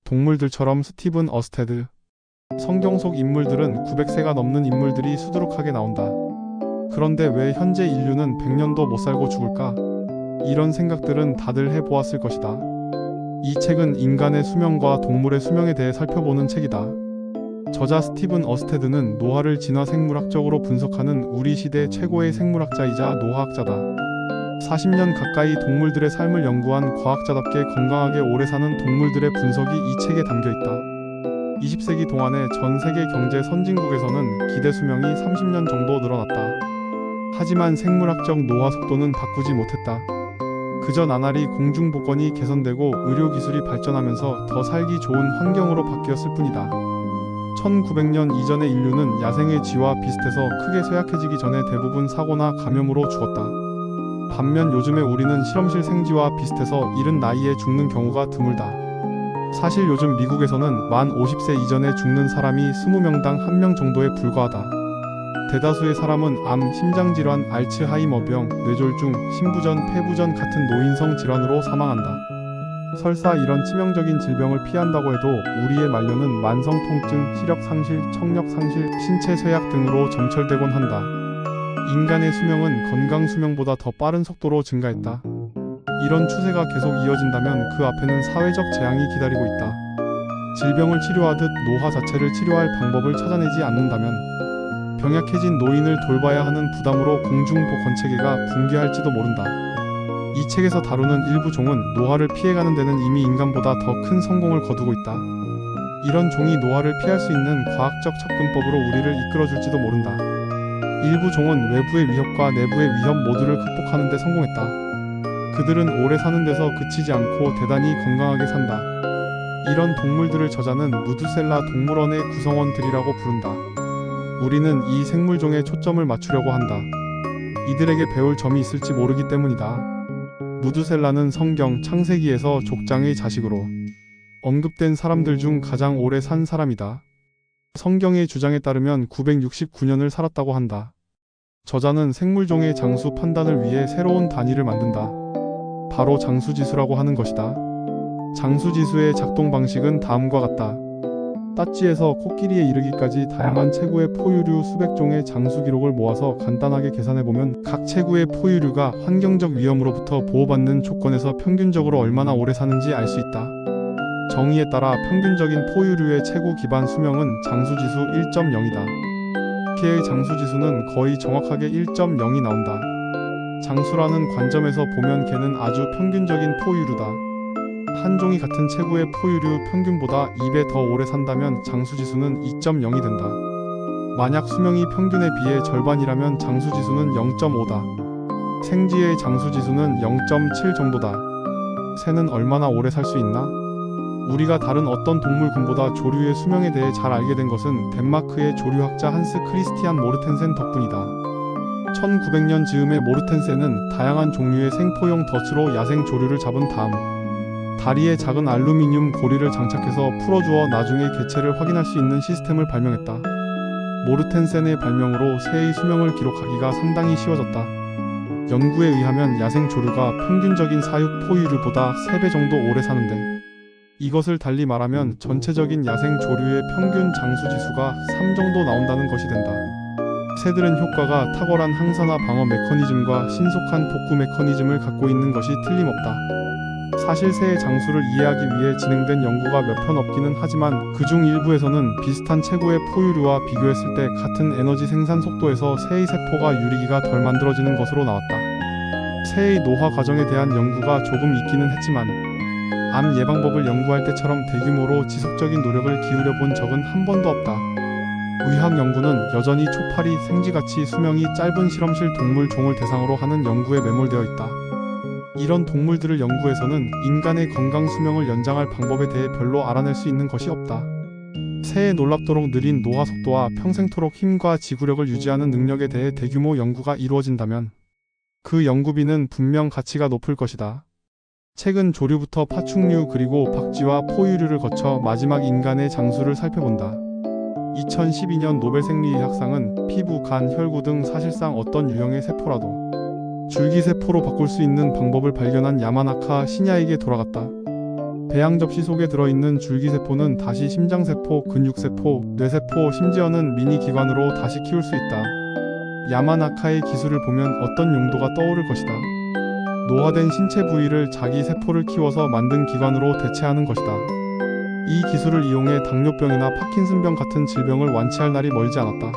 동물들처럼 스티븐 어스테드. 성경 속 인물들은 900세가 넘는 인물들이 수두룩하게 나온다. 그런데 왜 현재 인류는 100년도 못 살고 죽을까? 이런 생각들은 다들 해보았을 것이다. 이 책은 인간의 수명과 동물의 수명에 대해 살펴보는 책이다. 저자 스티븐 어스테드는 노화를 진화생물학적으로 분석하는 우리 시대 최고의 생물학자이자 노화학자다. 40년 가까이 동물들의 삶을 연구한 과학자답게 건강하게 오래 사는 동물들의 분석이 이 책에 담겨있다. 20세기 동안의 전 세계 경제 선진국에서는 기대 수명이 30년 정도 늘어났다. 하지만 생물학적 노화 속도는 바꾸지 못했다. 그저 나날이 공중보건이 개선되고 의료기술이 발전하면서 더 살기 좋은 환경으로 바뀌었을 뿐이다. 1900년 이전의 인류는 야생의 쥐와 비슷해서 크게 쇠약해지기 전에 대부분 사고나 감염으로 죽었다. 반면 요즘의 우리는 실험실 생쥐와 비슷해서 이른 나이에 죽는 경우가 드물다. 사실 요즘 미국에서는 만 50세 이전에 죽는 사람이 20명당 1명 정도에 불과하다. 대다수의 사람은 암, 심장질환, 알츠하이머병, 뇌졸중, 신부전, 폐부전 같은 노인성 질환으로 사망한다. 설사 이런 치명적인 질병을 피한다고 해도 우리의 만료는 만성 통증, 시력 상실, 청력 상실, 신체 쇠약 등으로 점철되곤 한다. 인간의 수명은 건강 수명보다 더 빠른 속도로 증가했다. 이런 추세가 계속 이어진다면 그 앞에는 사회적 재앙이 기다리고 있다. 질병을 치료하듯 노화 자체를 치료할 방법을 찾아내지 않는다면 병약해진 노인을 돌봐야 하는 부담으로 공중보건 체계가 붕괴할지도 모른다. 이 책에서 다루는 일부 종은 노화를 피해가는 데는 이미 인간보다 더 큰 성공을 거두고 있다. 이런 종이 노화를 피할 수 있는 과학적 접근법으로 우리를 이끌어줄지도 모른다. 일부 종은 외부의 위협과 내부의 위협 모두를 극복하는 데 성공했다. 그들은 오래 사는 데서 그치지 않고 대단히 건강하게 산다. 이런 동물들을 저자는 무드셀라 동물원의 구성원들이라고 부른다. 우리는 이 생물종에 초점을 맞추려고 한다. 이들에게 배울 점이 있을지 모르기 때문이다. 무드셀라는 성경 창세기에서 족장의 자식으로 언급된 사람들 중 가장 오래 산 사람이다. 성경의 주장에 따르면 969년을 살았다고 한다. 저자는 생물종의 장수 판단을 위해 새로운 단위를 만든다. 바로 장수지수라고 하는 것이다. 장수지수의 작동 방식은 다음과 같다. 따찌에서 코끼리에 이르기까지 다양한 체구의 포유류 수백 종의 장수 기록을 모아서 간단하게 계산해보면 각 체구의 포유류가 환경적 위험으로부터 보호받는 조건에서 평균적으로 얼마나 오래 사는지 알 수 있다. 정의에 따라 평균적인 포유류의 체구 기반 수명은 장수지수 1.0이다. 개의 장수지수는 거의 정확하게 1.0이 나온다. 장수라는 관점에서 보면 개는 아주 평균적인 포유류다. 한 종이 같은 체구의 포유류 평균보다 2배 더 오래 산다면 장수지수는 2.0이 된다. 만약 수명이 평균에 비해 절반이라면 장수지수는 0.5다. 생쥐의 장수지수는 0.7 정도다. 새는 얼마나 오래 살 수 있나? 우리가 다른 어떤 동물군보다 조류의 수명에 대해 잘 알게 된 것은 덴마크의 조류학자 한스 크리스티안 모르텐센 덕분이다. 1900년 즈음에 모르텐센은 다양한 종류의 생포용 덫으로 야생 조류를 잡은 다음 다리에 작은 알루미늄 고리를 장착해서 풀어주어 나중에 개체를 확인할 수 있는 시스템을 발명했다. 모르텐센의 발명으로 새의 수명을 기록하기가 상당히 쉬워졌다. 연구에 의하면 야생 조류가 평균적인 사육 포유류보다 3배 정도 오래 사는데, 이것을 달리 말하면 전체적인 야생 조류의 평균 장수지수가 3 정도 나온다는 것이 된다. 새들은 효과가 탁월한 항산화 방어 메커니즘과 신속한 복구 메커니즘을 갖고 있는 것이 틀림없다. 사실 새의 장수를 이해하기 위해 진행된 연구가 몇 편 없기는 하지만 그중 일부에서는 비슷한 체구의 포유류와 비교했을 때 같은 에너지 생산 속도에서 새의 세포가 유리기가 덜 만들어지는 것으로 나왔다. 새의 노화 과정에 대한 연구가 조금 있기는 했지만 암 예방법을 연구할 때처럼 대규모로 지속적인 노력을 기울여 본 적은 한 번도 없다. 의학 연구는 여전히 초파리, 생쥐같이 수명이 짧은 실험실 동물 종을 대상으로 하는 연구에 매몰되어 있다. 이런 동물들을 연구해서는 인간의 건강 수명을 연장할 방법에 대해 별로 알아낼 수 있는 것이 없다. 새의 놀랍도록 느린 노화 속도와 평생토록 힘과 지구력을 유지하는 능력에 대해 대규모 연구가 이루어진다면 그 연구비는 분명 가치가 높을 것이다. 책은 조류부터 파충류 그리고 박쥐와 포유류를 거쳐 마지막 인간의 장수를 살펴본다. 2012년 노벨 생리의학상은 피부, 간, 혈구 등 사실상 어떤 유형의 세포라도 줄기세포로 바꿀 수 있는 방법을 발견한 야마나카 시냐에게 돌아갔다. 배양 접시 속에 들어있는 줄기세포는 다시 심장세포, 근육세포, 뇌세포, 심지어는 미니기관으로 다시 키울 수 있다. 야마나카의 기술을 보면 어떤 용도가 떠오를 것이다. 노화된 신체 부위를 자기 세포를 키워서 만든 기관으로 대체하는 것이다. 이 기술을 이용해 당뇨병이나 파킨슨병 같은 질병을 완치할 날이 멀지 않았다.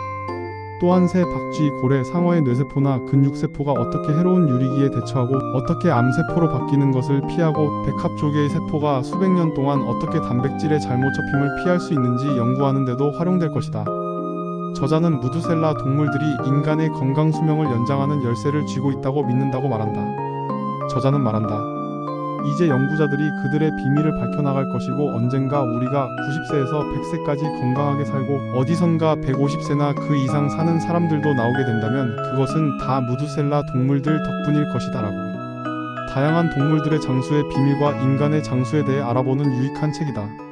또한 새, 박쥐, 고래, 상어의 뇌세포나 근육세포가 어떻게 해로운 유리기에 대처하고 어떻게 암세포로 바뀌는 것을 피하고 백합조개의 세포가 수백 년 동안 어떻게 단백질의 잘못 접힘을 피할 수 있는지 연구하는 데도 활용될 것이다. 저자는 무드셀라 동물들이 인간의 건강 수명을 연장하는 열쇠를 쥐고 있다고 믿는다고 말한다. 저자는 말한다. 이제 연구자들이 그들의 비밀을 밝혀나갈 것이고 언젠가 우리가 90세에서 100세까지 건강하게 살고 어디선가 150세나 그 이상 사는 사람들도 나오게 된다면 그것은 다 무드셀라 동물들 덕분일 것이다 라고. 다양한 동물들의 장수의 비밀과 인간의 장수에 대해 알아보는 유익한 책이다.